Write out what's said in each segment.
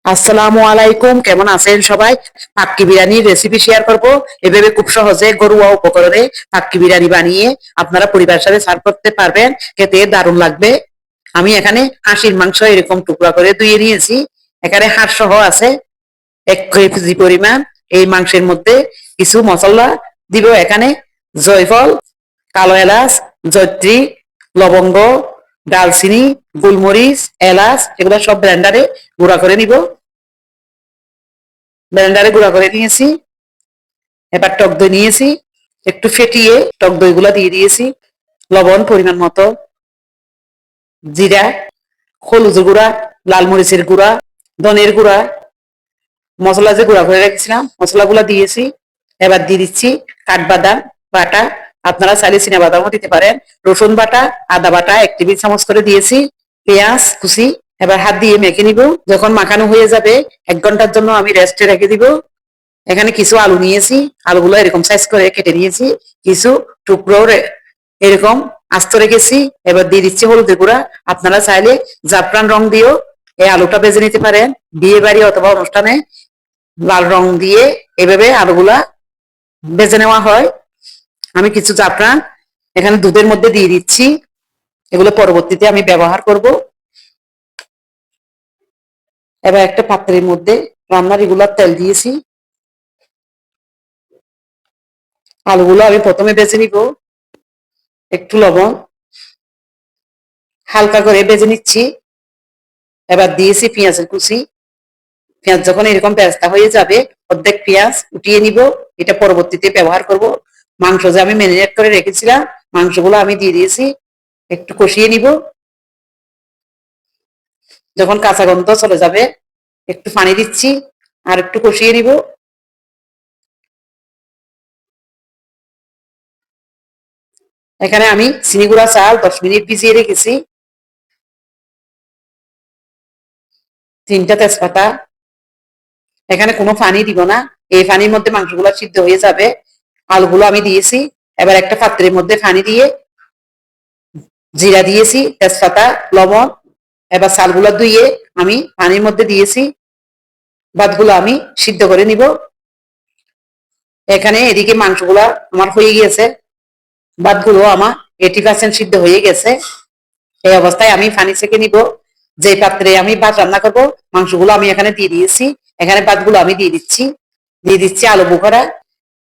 আসসালামু আলাইকুম, কেমন আছেন সবাই? পাক্কি বিরিয়ানির রেসিপি শেয়ার করব। এভাবে খুব সহজে ঘরোয়া উপকরণে পাক্কি বিরিয়ানি বানিয়ে আপনারা পরিবারের সাথে সার্ভ করতে পারবেন, খেতে দারুণ লাগবে। আমি এখানে হাঁসির মাংস এরকম টুকরা করে ধুয়ে নিয়েছি। এখানে হাড় সহ আছে 1 কেজি পরিমাণ। এই মাংসের মধ্যে কিছু মশলা দিব। এখানে জয়ফল, কালো এলাচ, জয়ত্রী, লবঙ্গ, ডালচিনি, গোলমরিচ, এলাচ এগুলো সব ব্লেন্ডারে গুঁড়া করে নিব। ব্লেন্ডারে গুঁড়া করে নিয়েছি। এবার টক দই নিয়েছি, একটু ফেটিয়ে টক দই গুলা দিয়ে দিয়েছি। লবণ পরিমাণ মতো, জিরা, হলুদের গুঁড়া, লাল মরিচের গুঁড়া, ধনের গুঁড়া, মশলা যে গুঁড়া করে রেখেছিলাম মশলাগুলা দিয়েছি। এবার দিয়ে দিচ্ছি কাঠবাদাম বাটা, আপনারা চাইলে চিনা বাদামও দিতে পারেন। রসুন বাটা, আদা বাটা 1 টেবিল চামচ করে দিয়েছি। পেঁয়াজ কুচি। এবার হাত দিয়ে মেখে নিব। যখন মাখানো হয়ে যাবে 1 ঘন্টার জন্য আমি রেস্টে রেখে দিব। এখানে কিছু আলু নিয়েছি, আলুগুলো এরকম সাইজ করে কেটে নিয়েছি। কিছু টুকরো এরকম আস্ত রেখেছি। এবার দিয়ে দিচ্ছি হলুদের গুঁড়া। আপনারা চাইলে জাফরান রং দিয়েও এই আলুটা ভেজে নিতে পারেন। বিয়ে বাড়ি অথবা অনুষ্ঠানে লাল রং দিয়ে এভাবে আলুগুলা ভেজে নেওয়া হয়। আমি কিছু জাফরান এখানে দুধের মধ্যে দিয়ে দিচ্ছি। এগুলো পরবর্তীতে আমি ব্যবহার করব। এবার একটা পাত্রের মধ্যে রান্নার রেগুলার তেল দিয়েছি। আলুগুলো আমি প্রথমে বেছে নিব। একটু লবণ, হালকা করে ভেজে নিচ্ছি। এবার দিয়েছি পেঁয়াজের কুচি। পেঁয়াজ যখন এরকম বেরেস্তা হয়ে যাবে, অর্ধেক পেঁয়াজ উঠিয়ে নিব। এটা পরবর্তীতে ব্যবহার করব। মাংস যে আমি ম্যারিনেট করে রেখেছিলাম মাংসগুলো আমি দিয়ে দিয়েছি। একটু কষিয়ে নিব। যখন কাঁচা গন্ধ চলে যাবে একটু পানি দিচ্ছি, আর একটু কষিয়ে নিব। এখানে আমি চিনি গুঁড়া চাল 10 মিনিট ভিজিয়ে রেখেছি। 3টা তেজপাতা। এখানে কোনো পানি দিব না, এই পানির মধ্যে মাংসগুলো সিদ্ধ হয়ে যাবে। আলুগুলো আমি দিয়েছি। এবার একটা পাত্রের মধ্যে পানি দিয়ে জিরা দিয়েছি, তেজপাতা, লবণ। এবার চালগুলো ধুয়ে আমি পানির মধ্যে দিয়েছি। ভাতগুলো আমি সিদ্ধ করে নিব। এখানে এদিকে মাংসগুলো আমার হয়ে গিয়েছে, ভাতগুলো আমার 80% সিদ্ধ হয়ে গেছে। এই অবস্থায় আমি পানি ছেঁকে নিব। যে পাত্রে আমি ভাত রান্না করব মাংসগুলো আমি এখানে দিয়ে দিয়েছি। এখানে ভাতগুলো আমি দিয়ে দিচ্ছি আলু বোখরা,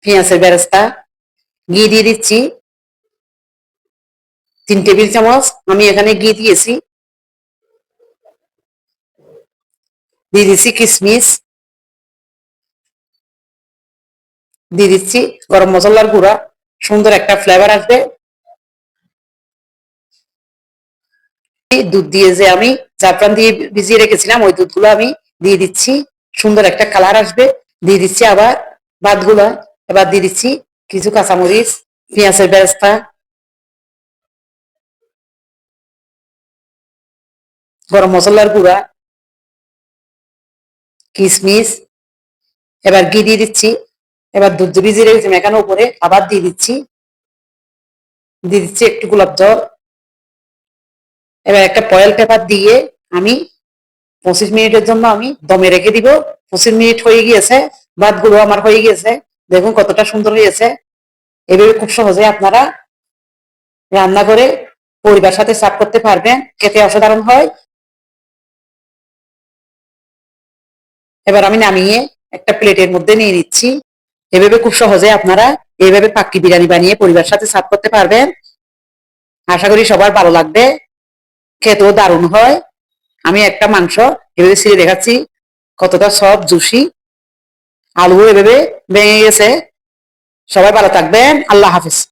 পেঁয়াজের বেরেস্তা, ঘি দিয়ে দিচ্ছি 3 টেবিল চামচ। আমি এখানে ঘি দিয়েছি। দিয়ে দিচ্ছি কিশমিশ, দিয়ে দিচ্ছি গরম মশলার গুঁড়া, সুন্দর একটা ফ্লেভার আসবে। দুধ দিয়ে যে আমি জাফরান দিয়ে ভিজিয়ে রেখেছিলাম ওই দুধগুলো আমি দিয়ে দিচ্ছি, সুন্দর একটা কালার আসবে। দিয়ে দিচ্ছি আবার ভাতগুলা। এবার দিয়ে দিচ্ছি কিছু কাঁচামরিচ, পেঁয়াজের বেরেস্তা, গরম মশলার গুঁড়া, কিশমিশ। এবার ঘি দিয়ে দিচ্ছি। এবার দুধ ভিজিয়ে রেখেছিলাম এখানে উপরে আবার দিয়ে দিচ্ছি একটু গোলাপ জল। এবার একটা ফয়েল পেপার দিয়ে আমি 25 মিনিটের জন্য আমি দমে রেখে দিব। 25 মিনিট হয়ে গিয়েছে, ভাতগুলো আমার হয়ে গিয়েছে। দেখুন কতটা সুন্দর হয়েছে। এভাবে খুব সহজে আপনারা রান্না করে পরিবার সাথে সার্ভ করতে পারবেন, খেতে অসাধারণ হয়। এবার আমি নামিয়ে একটা প্লেটের মধ্যে নিয়ে নিচ্ছি। এভাবে খুব সহজে আপনারা এইভাবে পাক্কি বিরিয়ানি বানিয়ে পরিবার সাথে সার্ভ করতে পারবেন। আশা করি সবার ভালো লাগবে, খেতেও দারুণ হয়। আমি একটা মাংস এভাবে ছিঁড়ে দেখাচ্ছি, কতটা সফট জুসি। আলু এভাবে ভেঙে গেছে। সবাই ভালো থাকবেন, আল্লাহ হাফিজ।